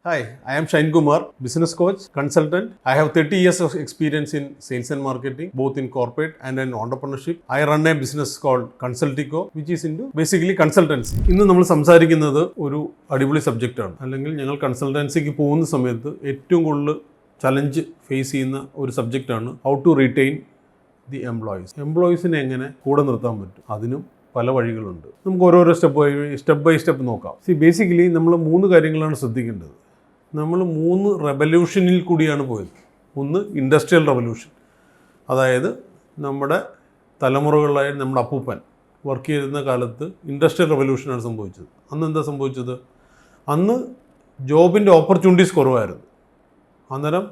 Hi, I am Shain Kumar, business coach, consultant. I have 30 years of experience in sales and marketing, both in corporate and in entrepreneurship. I run a business called Consultico, which is into basically consultancy. ഇന്ന് നമ്മൾ സംസാരിക്കുന്നത് ഒരു അടിപൊളി സബ്ജക്റ്റാണ്. അല്ലെങ്കിൽ ഞങ്ങൾ കൺസൾട്ടൻസിക്ക് പോകുന്ന സമയത്ത് ഏറ്റവും കൂടുതൽ ചലഞ്ച് ഫേസ് ചെയ്യുന്ന ഒരു സബ്ജക്റ്റാണ് how to retain the employees. എംപ്ലോയീസിനെ എങ്ങനെ കൂടെ നിർത്താൻ പറ്റും, അതിനും പല വഴികളുണ്ട്. നമുക്ക് ഓരോരോ സ്റ്റെപ്പ് ബൈ സ്റ്റെപ്പ് നോക്കാം. ബേസിക്കലി നമ്മൾ 3 കാര്യങ്ങളാണ് ശ്രദ്ധിക്കേണ്ടത്. നമ്മൾ 3 റെവല്യൂഷനിൽ കൂടിയാണ് പോയത്. ഒന്ന് ഇൻഡസ്ട്രിയൽ റെവല്യൂഷൻ, അതായത് നമ്മുടെ തലമുറകളായ നമ്മുടെ അപ്പൂപ്പൻ വർക്ക് ചെയ്യുന്ന കാലത്ത് ഇൻഡസ്ട്രിയൽ റെവല്യൂഷനാണ് സംഭവിച്ചത്. അന്ന് എന്താ സംഭവിച്ചത്? അന്ന് ജോബിൻ്റെ ഓപ്പർച്യൂണിറ്റീസ് കുറവായിരുന്നു. അന്നേരം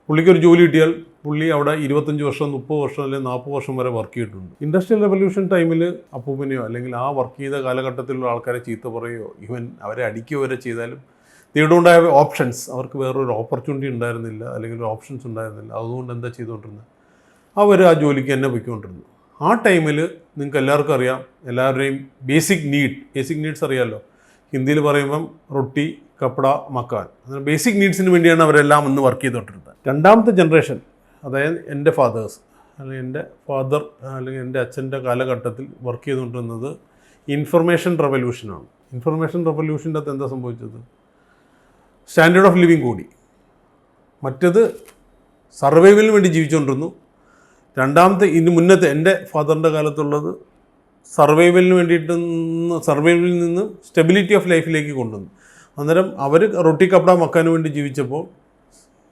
പുള്ളിക്കൊരു ജോലി കിട്ടിയാൽ പുള്ളി അവിടെ 25 വർഷം 30 വർഷം അല്ലെങ്കിൽ 40 വർഷം വരെ വർക്ക് ചെയ്തിട്ടുണ്ട്. ഇൻഡസ്ട്രിയൽ റെവല്യൂഷൻ ടൈമിൽ അപ്പൂപ്പനെയോ അല്ലെങ്കിൽ ആ വർക്ക് ചെയ്ത കാലഘട്ടത്തിലുള്ള ആൾക്കാരെ ചീത്ത പറയുകയോ ഈവൻ അവരെ അടിക്കുകയോ വരെ ചെയ്താലും they don't have ഓപ്ഷൻസ്. അവർക്ക് വേറൊരു ഓപ്പർച്യൂണിറ്റി ഉണ്ടായിരുന്നില്ല, അല്ലെങ്കിൽ ഒരു ഓപ്ഷൻസ് ഉണ്ടായിരുന്നില്ല. അതുകൊണ്ട് എന്താ ചെയ്തുകൊണ്ടിരുന്നത്? അവർ ആ ജോലിക്ക് തന്നെ പോയിക്കൊണ്ടിരുന്നു. ആ ടൈമിൽ നിങ്ങൾക്ക് എല്ലാവർക്കും അറിയാം, എല്ലാവരുടെയും ബേസിക് നീഡ്സ് അറിയാമല്ലോ. ഹിന്ദിയിൽ പറയുമ്പം റൊട്ടി കപ്പട മക്കാൻ, അങ്ങനെ ബേസിക് നീഡ്സിന് വേണ്ടിയാണ് അവരെല്ലാം ഇന്ന് വർക്ക് ചെയ്തുകൊണ്ടിരുന്നത്. രണ്ടാമത്തെ ജനറേഷൻ, അതായത് എൻ്റെ ഫാദേഴ്സ് അല്ലെങ്കിൽ എൻ്റെ ഫാദർ അല്ലെങ്കിൽ എൻ്റെ അച്ഛൻ്റെ കാലഘട്ടത്തിൽ വർക്ക് ചെയ്തുകൊണ്ടിരുന്നത് ഇൻഫർമേഷൻ റെവല്യൂഷനാണ്. ഇൻഫർമേഷൻ റെവല്യൂഷൻ്റെ അകത്ത് എന്താ സംഭവിച്ചത്? സ്റ്റാൻഡേർഡ് ഓഫ് ലിവിങ് കൂടി. മറ്റത് സർവൈവലിന് വേണ്ടി ജീവിച്ചുകൊണ്ടിരുന്നു. രണ്ടാമത്തെ ഇതിന് മുന്നത്തെ എൻ്റെ ഫാദറിൻ്റെ കാലത്തുള്ളത് സർവൈവലിന് വേണ്ടിയിട്ട് സർവൈവലിൽ നിന്ന് സ്റ്റെബിലിറ്റി ഓഫ് ലൈഫിലേക്ക് കൊണ്ടുവന്നു. അന്നേരം അവർ റൊട്ടി കപ്പട മക്കാന് വേണ്ടി ജീവിച്ചപ്പോൾ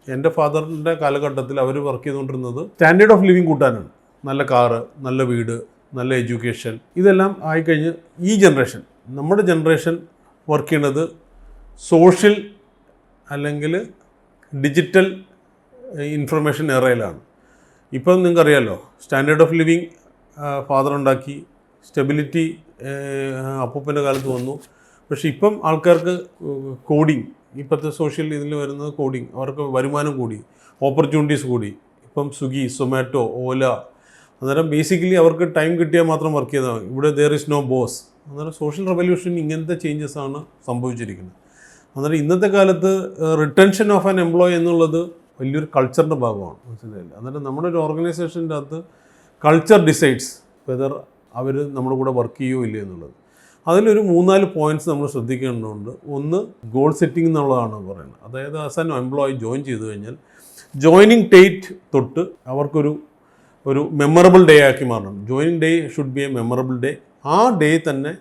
എൻ്റെ ഫാദറിൻ്റെ കാലഘട്ടത്തിൽ അവർ വർക്ക് ചെയ്തുകൊണ്ടിരുന്നത് സ്റ്റാൻഡേർഡ് ഓഫ് ലിവിങ് കൂട്ടാനാണ്. നല്ല കാറ്, നല്ല വീട്, നല്ല എഡ്യൂക്കേഷൻ, ഇതെല്ലാം ആയിക്കഴിഞ്ഞ് ഈ ജനറേഷൻ, നമ്മുടെ ജനറേഷൻ വർക്ക് ചെയ്യുന്നത് സോഷ്യൽ അല്ലെങ്കിൽ ഡിജിറ്റൽ ഇൻഫർമേഷൻ എറയിലാണ്. ഇപ്പം നിങ്ങൾക്കറിയാമല്ലോ, സ്റ്റാൻഡേർഡ് ഓഫ് ലിവിങ് ഫാദർ ഉണ്ടാക്കി, സ്റ്റെബിലിറ്റി അപ്പൂപ്പൻ്റെ കാലത്ത് വന്നു. പക്ഷേ ഇപ്പം ആൾക്കാർക്ക് കോഡിങ്, ഇപ്പോഴത്തെ സോഷ്യൽ ഇതിൽ വരുന്നത് കോഡിങ്, അവർക്ക് വരുമാനം കൂടി, ഓപ്പർച്യൂണിറ്റീസ് കൂടി. ഇപ്പം സ്വിഗ്ഗി, സൊമാറ്റോ, ഓല. അന്നേരം ബേസിക്കലി അവർക്ക് ടൈം കിട്ടിയാൽ മാത്രം വർക്ക് ചെയ്താൽ മതി. ഇവിടെ ദർ ഇസ് നോ ബോസ്. അന്നേരം സോഷ്യൽ റെവല്യൂഷൻ ഇങ്ങനത്തെ ചേഞ്ചസ് ആണ് സംഭവിച്ചിരിക്കുന്നത്. അന്നേരം ഇന്നത്തെ കാലത്ത് റിട്ടൻഷൻ ഓഫ് ആൻ എംപ്ലോയി എന്നുള്ളത് വലിയൊരു കൾച്ചറിൻ്റെ ഭാഗമാണ്, മനസ്സിലായില്ല. അന്നേരം നമ്മുടെ ഒരു ഓർഗനൈസേഷൻ്റെ അകത്ത് കൾച്ചർ ഡിസൈഡ്സ് വെദർ അവർ നമ്മുടെ കൂടെ വർക്ക് ചെയ്യുമോ ഇല്ലയോ എന്നുള്ളത്. അതിലൊരു 3-4 പോയിൻറ്റ്സ് നമ്മൾ ശ്രദ്ധിക്കേണ്ടതുണ്ട്. ഒന്ന്, ഗോൾ സെറ്റിംഗ് എന്നുള്ളതാണ് പറയുന്നത്. അതായത് ആസ് ആൻ എംപ്ലോയി ജോയിൻ ചെയ്ത് കഴിഞ്ഞാൽ ജോയിനിങ് ഡേറ്റ് തൊട്ട് അവർക്കൊരു മെമ്മറബിൾ ഡേ ആക്കി മാറണം. Joining day should be a memorable day. ആ ഡേ തന്നെ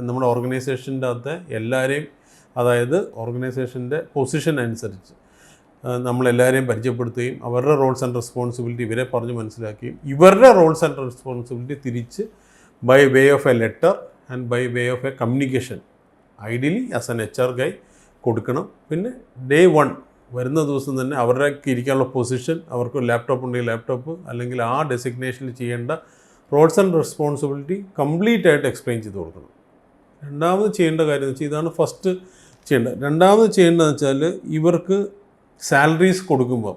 നമ്മുടെ ഓർഗനൈസേഷൻ്റെ അകത്തെ എല്ലാവരെയും, അതായത് ഓർഗനൈസേഷൻ്റെ പൊസിഷൻ അനുസരിച്ച് നമ്മളെല്ലാവരെയും പരിചയപ്പെടുത്തുകയും അവരുടെ റോൾസ് ആൻഡ് റെസ്പോൺസിബിലിറ്റി ഇവരെ പറഞ്ഞ് മനസ്സിലാക്കുകയും ഇവരുടെ റോൾസ് ആൻഡ് റെസ്പോൺസിബിലിറ്റി തിരിച്ച് by way of a letter and by way of a communication ideally as an HR guy കൊടുക്കണം. പിന്നെ ഡേ 1 വരുന്ന ദിവസം തന്നെ അവരുടെ ഇരിക്കാനുള്ള പൊസിഷൻ, അവർക്ക് ലാപ്ടോപ്പ് ഉണ്ടെങ്കിൽ ലാപ്ടോപ്പ്, അല്ലെങ്കിൽ ആ ഡെസിഗ്നേഷനിൽ ചെയ്യേണ്ട റോൾസ് ആൻഡ് റെസ്പോൺസിബിലിറ്റി കംപ്ലീറ്റ് ആയിട്ട് എക്സ്പ്ലെയിൻ ചെയ്ത് കൊടുക്കണം. രണ്ടാമത് ചെയ്യേണ്ട കാര്യം എന്ന് വെച്ചാൽ, ഇതാണ് ഫസ്റ്റ് ചെയ്യേണ്ടത്. രണ്ടാമത് ചെയ്യേണ്ടതെന്ന് വെച്ചാൽ, ഇവർക്ക് സാലറീസ് കൊടുക്കുമ്പോൾ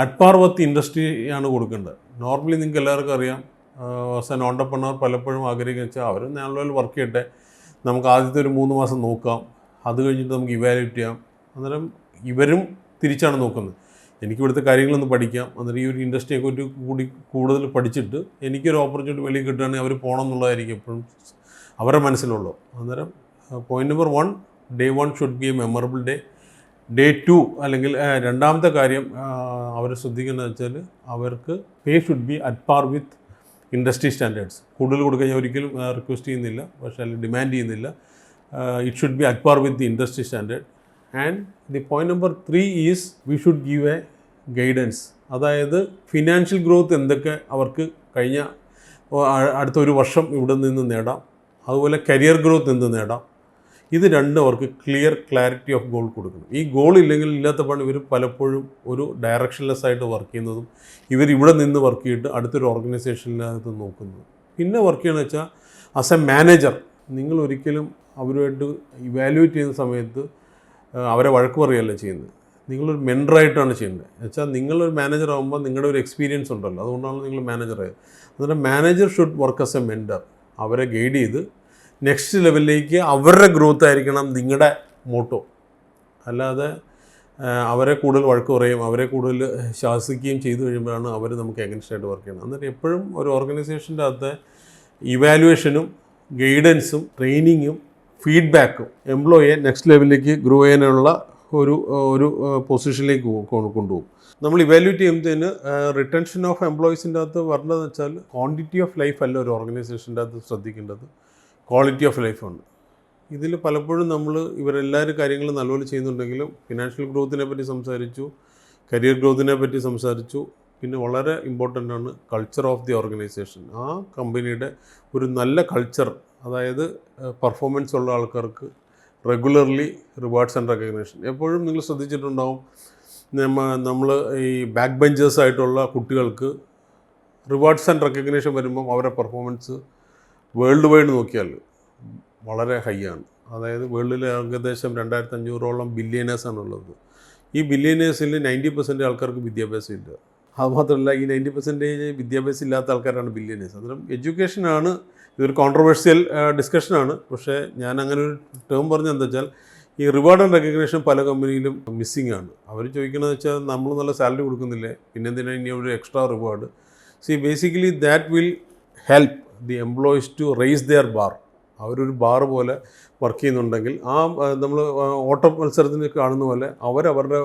അറ്റ്പാർ വിത്ത് ഇൻഡസ്ട്രിയാണ് കൊടുക്കേണ്ടത്. നോർമലി നിങ്ങൾക്ക് എല്ലാവർക്കും അറിയാം, ആസ് എൻ ഓണ്ടർപ്രണർ പലപ്പോഴും ആഗ്രഹിക്കുക വെച്ചാൽ അവർ നാളെ വർക്ക് ചെയ്യട്ടെ, നമുക്ക് ആദ്യത്തെ ഒരു 3 മാസം നോക്കാം, അത് കഴിഞ്ഞിട്ട് നമുക്ക് ഇവാലുവേറ്റ് ചെയ്യാം. അന്നേരം ഇവരും തിരിച്ചാണ് നോക്കുന്നത്, എനിക്കിവിടുത്തെ കാര്യങ്ങളൊന്ന് പഠിക്കാം, അന്നേരം ഈ ഒരു ഇൻഡസ്ട്രിയെക്കുറിച്ച് കൂടുതൽ പഠിച്ചിട്ട് എനിക്കൊരു ഓപ്പർച്യൂണിറ്റി വെളിയിൽ കിട്ടുകയാണെങ്കിൽ അവർ പോകണം എന്നുള്ളതായിരിക്കും എപ്പോഴും അവരുടെ മനസ്സിലുള്ളൂ. അന്നേരം point number 1, day 1 should be a memorable day. Day 2 അല്ലെങ്കിൽ രണ്ടാമത്തെ കാര്യം അവർ ശ്രദ്ധിക്കേണ്ടത് വെച്ചാൽ, അവർക്ക് pay should be at par with industry standards. കൂടുതൽ കൊടുക്കാൻ ഞാൻ ഒരിക്കലും റിക്വസ്റ്റ് ചെയ്യുന്നില്ല, പക്ഷേ അല്ലെങ്കിൽ ഡിമാൻഡ് ചെയ്യുന്നില്ല. It should be at par with the industry standard. And the point number 3 is we should give a guidance. അതായത് ഫിനാൻഷ്യൽ ഗ്രോത്ത് എന്തൊക്കെ അവർക്ക് കഴിഞ്ഞ അടുത്ത ഒരു വർഷം ഇവിടെ നിന്ന് നേടാം, അതുപോലെ കരിയർ ഗ്രോത്ത് എന്ത് നേടാം, ഇത് രണ്ടും അവർക്ക് ക്ലാരിറ്റി ഓഫ് ഗോൾ കൊടുക്കണം. ഈ ഗോൾ ഇല്ലെങ്കിൽ ഇല്ലാത്തപ്പോൾ ഇവർ പലപ്പോഴും ഒരു ഡയറക്ഷൻലെസ് ആയിട്ട് വർക്ക് ചെയ്യുന്നതും ഇവിടെ നിന്ന് വർക്ക് ചെയ്തിട്ട് അടുത്തൊരു ഓർഗനൈസേഷനിനകത്ത് നോക്കുന്നത്. പിന്നെ വർക്ക് ചെയ്യണമെന്ന് വെച്ചാൽ, ആസ് എ മാനേജർ നിങ്ങൾ ഒരിക്കലും അവരുമായിട്ട് ഇവാലുവേറ്റ് ചെയ്യുന്ന സമയത്ത് അവരെ വഴക്ക് പറയുകയല്ല ചെയ്യുന്നത്, നിങ്ങളൊരു മെൻറ്ററായിട്ടാണ് ചെയ്യേണ്ടത്. എന്നുവെച്ചാൽ നിങ്ങളൊരു മാനേജർ ആകുമ്പോൾ നിങ്ങളുടെ ഒരു എക്സ്പീരിയൻസ് ഉണ്ടല്ലോ, അതുകൊണ്ടാണ് നിങ്ങൾ മാനേജറായത്. അതുകൊണ്ട് manager should work as A mentor. അവരെ ഗൈഡ് ചെയ്ത് നെക്സ്റ്റ് ലെവലിലേക്ക് അവരുടെ ഗ്രോത്ത് ആയിരിക്കണം നിങ്ങളുടെ മോട്ടോ. അല്ലാതെ അവരെ കൂടുതൽ വഴക്ക് പറയുകയും അവരെ കൂടുതൽ ശാസിക്കുകയും ചെയ്തു കഴിയുമ്പോഴാണ് അവർ നമുക്ക് എഗൻസ്റ്റായിട്ട് വർക്ക് ചെയ്യുന്നത്. എന്നിട്ട് എപ്പോഴും ഒരു ഓർഗനൈസേഷൻ്റെ അകത്തെ ഇവാലുവേഷനും ഗൈഡൻസും ട്രെയിനിങ്ങും ഫീഡ്ബാക്കും എംപ്ലോയിയെ നെക്സ്റ്റ് ലെവലിലേക്ക് ഗ്രോ ചെയ്യാനുള്ള ഒരു പൊസിഷനിലേക്ക് കൊണ്ടുപോകും. നമ്മൾ ഇവാലുവേറ്റ് ചെയ്യുമ്പോഴത്തേന് റിട്ടൻഷൻ ഓഫ് എംപ്ലോയീസിൻ്റെ അകത്ത് വരേണ്ടതെന്ന് വെച്ചാൽ ക്വാണ്ടിറ്റി ഓഫ് ലൈഫ് അല്ല ഒരു ഓർഗനൈസേഷൻ്റെ അകത്ത് ശ്രദ്ധിക്കേണ്ടത്, ക്വാളിറ്റി ഓഫ് ലൈഫാണ്. ഇതിൽ പലപ്പോഴും നമ്മൾ ഇവരെല്ലാവരും കാര്യങ്ങൾ നല്ലപോലെ ചെയ്യുന്നുണ്ടെങ്കിലും ഫിനാൻഷ്യൽ ഗ്രോത്തിനെ പറ്റി സംസാരിച്ചു, കരിയർ ഗ്രോത്തിനെ പറ്റി സംസാരിച്ചു, പിന്നെ വളരെ ഇമ്പോർട്ടൻ്റ് ആണ് കൾച്ചർ ഓഫ് ദി ഓർഗനൈസേഷൻ. ആ കമ്പനിയുടെ ഒരു നല്ല കൾച്ചർ, അതായത് പെർഫോമൻസ് ഉള്ള ആൾക്കാർക്ക് റെഗുലർലി റിവാർഡ്സ് ആൻഡ് റെക്കഗ്നേഷൻ. എപ്പോഴും നിങ്ങൾ ശ്രദ്ധിച്ചിട്ടുണ്ടാവും, നമ്മൾ ഈ ബാക്ക് ബെഞ്ചേഴ്സ് ആയിട്ടുള്ള കുട്ടികൾക്ക് റിവാർഡ്സ് ആൻഡ് റെക്കഗ്നേഷൻ വരുമ്പം അവരുടെ പെർഫോമൻസ് വേൾഡ് വൈഡ് നോക്കിയാൽ വളരെ ഹൈ ആണ്. അതായത് വേൾഡിൽ ഏകദേശം 2500ഓളം ബില്യനേഴ്സാണുള്ളത്. ഈ ബില്യനേഴ്സിൽ 90% ആൾക്കാർക്ക് വിദ്യാഭ്യാസം ഇല്ല. അതുമാത്രമല്ല, ഈ 90% വിദ്യാഭ്യാസം ഇല്ലാത്ത ആൾക്കാരാണ് ബില്യനേഴ്സ്. അന്നേരം എഡ്യൂക്കേഷനാണ് ഇതൊരു കോൺട്രവേഴ്സ്യൽ ഡിസ്കഷനാണ്. പക്ഷേ ഞാൻ അങ്ങനെ ഒരു ടേം പറഞ്ഞത് എന്താ വെച്ചാൽ, ഈ റിവാർഡ് ആൻഡ് റെക്കഗ്നേഷൻ പല കമ്പനിയിലും മിസ്സിംഗ് ആണ്. അവർ ചോദിക്കുന്നത് വെച്ചാൽ നമ്മൾ നല്ല സാലറി കൊടുക്കുന്നില്ലേ, പിന്നെന്തിനാ ഇനി ഒരു extra reward. Basically that will help the employees to raise their bar. അവരൊരു ബാർ പോലെ വർക്ക് ചെയ്യുന്നുണ്ടെങ്കിൽ നമ്മൾ ഓട്ട മത്സരത്തിന് കാണുന്ന പോലെ അവരവരുടെ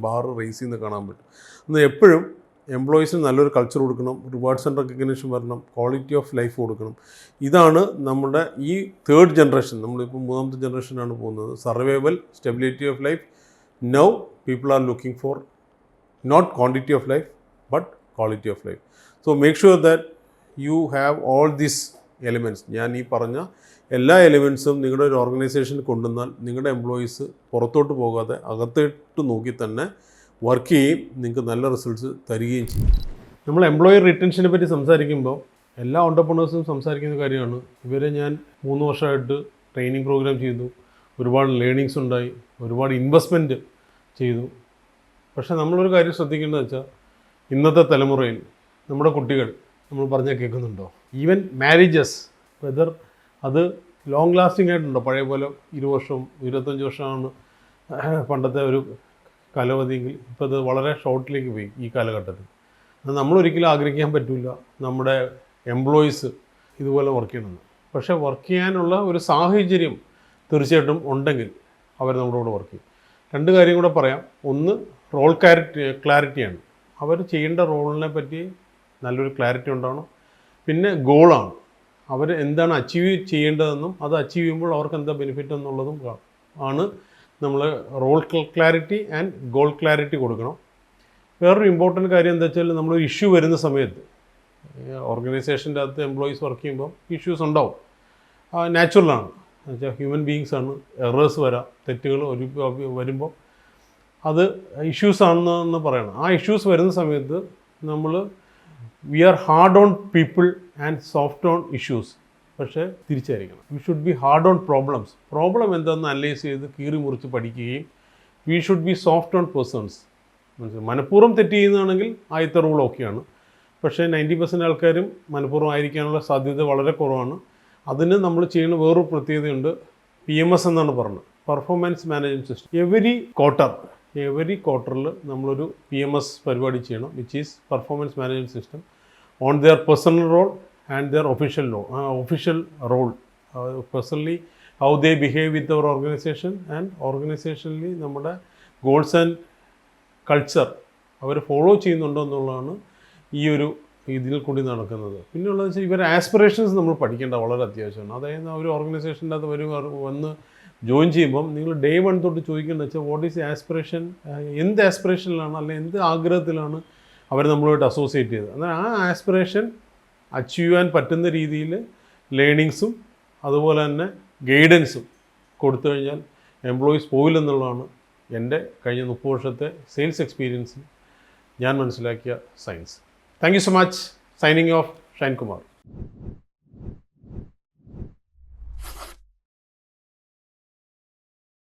ബാർ റേസ് ചെയ്യുന്നത് കാണാൻ പറ്റും. എന്നാൽ എപ്പോഴും എംപ്ലോയീസിന് നല്ലൊരു കൾച്ചർ കൊടുക്കണം, റിവാർഡ്സ് ആൻഡ് റെക്കഗ്നേഷൻ വരണം, ക്വാളിറ്റി ഓഫ് ലൈഫ് കൊടുക്കണം. ഇതാണ് നമ്മുടെ ഈ തേർഡ് ജനറേഷൻ, നമ്മളിപ്പോൾ മൂന്നാമത്തെ ജനറേഷനാണ് പോകുന്നത്. Survival, stability of life. Now people are looking for not quantity of life but quality of life. So make sure that you have all these elements. ഞാൻ ഈ പറഞ്ഞ എല്ലാ എലിമെൻറ്റ്സും നിങ്ങളുടെ ഒരു ഓർഗനൈസേഷനിൽ കൊണ്ടുവന്നാൽ നിങ്ങളുടെ എംപ്ലോയീസ് പുറത്തോട്ട് പോകാതെ അകത്തോട്ട് നോക്കി തന്നെ വർക്ക് ചെയ്യുകയും നിങ്ങൾക്ക് നല്ല റിസൾട്ട്സ് തരികയും ചെയ്യും. നമ്മൾ എംപ്ലോയി റിട്ടൻഷനെ പറ്റി സംസാരിക്കുമ്പോൾ എല്ലാ ഓൺടർപ്രണേഴ്സും സംസാരിക്കുന്ന കാര്യമാണ്. ഇവരെ ഞാൻ 3 വർഷമായിട്ട് ട്രെയിനിങ് പ്രോഗ്രാം ചെയ്തു, ഒരുപാട് ലേണിങ്സ് ഉണ്ടായി, ഒരുപാട് ഇൻവെസ്റ്റ്മെൻറ്റ് ചെയ്തു. പക്ഷേ നമ്മളൊരു കാര്യം ശ്രദ്ധിക്കേണ്ടത് വെച്ചാൽ, ഇന്നത്തെ തലമുറയിൽ നമ്മുടെ കുട്ടികൾ നമ്മൾ പറഞ്ഞാൽ കേൾക്കുന്നുണ്ടോ? ഈവൻ മാരേജസ്, വെദർ അത് ലോങ് ലാസ്റ്റിംഗ് ആയിട്ടുണ്ടോ? പഴയ പോലെ 20 വർഷം 25 വർഷമാണ് പണ്ടത്തെ ഒരു കാലാവധിയെങ്കിൽ ഇപ്പോൾ അത് വളരെ ഷോർട്ടിലേക്ക് പോയി ഈ കാലഘട്ടത്തിൽ. അത് നമ്മളൊരിക്കലും ആഗ്രഹിക്കാൻ പറ്റില്ല നമ്മുടെ എംപ്ലോയീസ് ഇതുപോലെ വർക്ക് ചെയ്യണമെന്ന്. പക്ഷേ വർക്ക് ചെയ്യാനുള്ള ഒരു സാഹചര്യം തീർച്ചയായിട്ടും ഉണ്ടെങ്കിൽ അവർ നമ്മുടെ കൂടെ വർക്ക് ചെയ്യും. 2 കാര്യം കൂടെ പറയാം. ഒന്ന്, റോൾ ക്ലാരിറ്റിയാണ്. അവർ ചെയ്യേണ്ട റോളിനെ പറ്റി നല്ലൊരു ക്ലാരിറ്റി ഉണ്ടാവണം. പിന്നെ ഗോളാണ്, അവർ എന്താണ് അച്ചീവ് ചെയ്യേണ്ടതെന്നും അത് അച്ചീവ് ചെയ്യുമ്പോൾ അവർക്ക് എന്താ ബെനിഫിറ്റ് എന്നുള്ളതും ആണ്. നമ്മൾ role clarity and goal clarity കൊടുക്കണം. വേറൊരു ഇമ്പോർട്ടൻറ്റ് കാര്യം എന്താ വെച്ചാൽ, നമ്മളൊരു ഇഷ്യൂ വരുന്ന സമയത്ത് ഓർഗനൈസേഷൻ്റെ അകത്ത് എംപ്ലോയീസ് വർക്ക് ചെയ്യുമ്പോൾ ഇഷ്യൂസ് ഉണ്ടാവും, നാച്ചുറലാണ്. എന്നുവെച്ചാൽ ഹ്യൂമൻ ബീയിങ്സ് ആണ്, എറേഴ്സ് വരാം, തെറ്റുകൾ വരുമ്പോൾ അത് ഇഷ്യൂസ് ആണെന്ന് പറയണം. ആ ഇഷ്യൂസ് വരുന്ന സമയത്ത് നമ്മൾ we are hard on people and soft on issues. പക്ഷേ തിരിച്ചായിരിക്കണം. We should be hard on problems. Problem എന്താണെന്ന് അനലൈസ് ചെയ്ത് കീറി മുറിച്ച് പഠിക്കുകയും we should be soft on persons. മനഃപൂർവ്വം തെറ്റ് ചെയ്യുന്നതാണെങ്കിൽ ആദ്യത്തെ റൂൾ ഓക്കെയാണ്. പക്ഷേ 90% ആൾക്കാരും മനഃപൂർവ്വം ആയിരിക്കാനുള്ള സാധ്യത വളരെ കുറവാണ്. അതിന് നമ്മൾ ചെയ്യുന്ന വേറൊരു പ്രത്യേകതയുണ്ട്. PMS എന്നാണ് പറഞ്ഞത്, പെർഫോമൻസ് മാനേജ്മെൻറ്റ് സിസ്റ്റം. എവരി ക്വാർട്ടറിൽ നമ്മളൊരു PMS പരിപാടി ചെയ്യണം, which is performance management system on their personal role and their official role. Personally how they behave with our organization and ഓർഗനൈസേഷനിൽ നമ്മുടെ ഗോൾസ് ആൻഡ് കൾച്ചർ അവർ ഫോളോ ചെയ്യുന്നുണ്ടോ എന്നുള്ളതാണ് ഈ ഒരു ഇതിൽ കൂടി നടക്കുന്നത്. പിന്നെയുള്ളത് വെച്ചാൽ ഇവരുടെ ആസ്പിറേഷൻസ് നമ്മൾ പഠിക്കേണ്ട വളരെ അത്യാവശ്യമാണ്. അതായത് ഒരു ഓർഗനൈസേഷൻ്റെ അകത്ത് വന്ന് ജോയിൻ ചെയ്യുമ്പം നിങ്ങൾ ഡേ 1 തൊട്ട് ചോദിക്കേണ്ടത് വെച്ചാൽ വാട്ട് ഈസ് ആസ്പിറേഷൻ, എന്ത് ആസ്പിറേഷനിലാണ് അല്ലെങ്കിൽ എന്ത് ആഗ്രഹത്തിലാണ് അവർ നമ്മളുമായിട്ട് അസോസിയേറ്റ് ചെയ്തത്. എന്നാൽ ആ ആസ്പിറേഷൻ അച്ചീവ് ചെയ്യാൻ പറ്റുന്ന രീതിയിൽ ലേണിങ്സും അതുപോലെ തന്നെ ഗൈഡൻസും കൊടുത്തു കഴിഞ്ഞാൽ എംപ്ലോയീസ് പോയില്ലെന്നുള്ളതാണ് എൻ്റെ കഴിഞ്ഞ 30 വർഷത്തെ സെയിൽസ് എക്സ്പീരിയൻസിൽ ഞാൻ മനസ്സിലാക്കിയ science. Thank you so much. Signing off, Shine Kumar.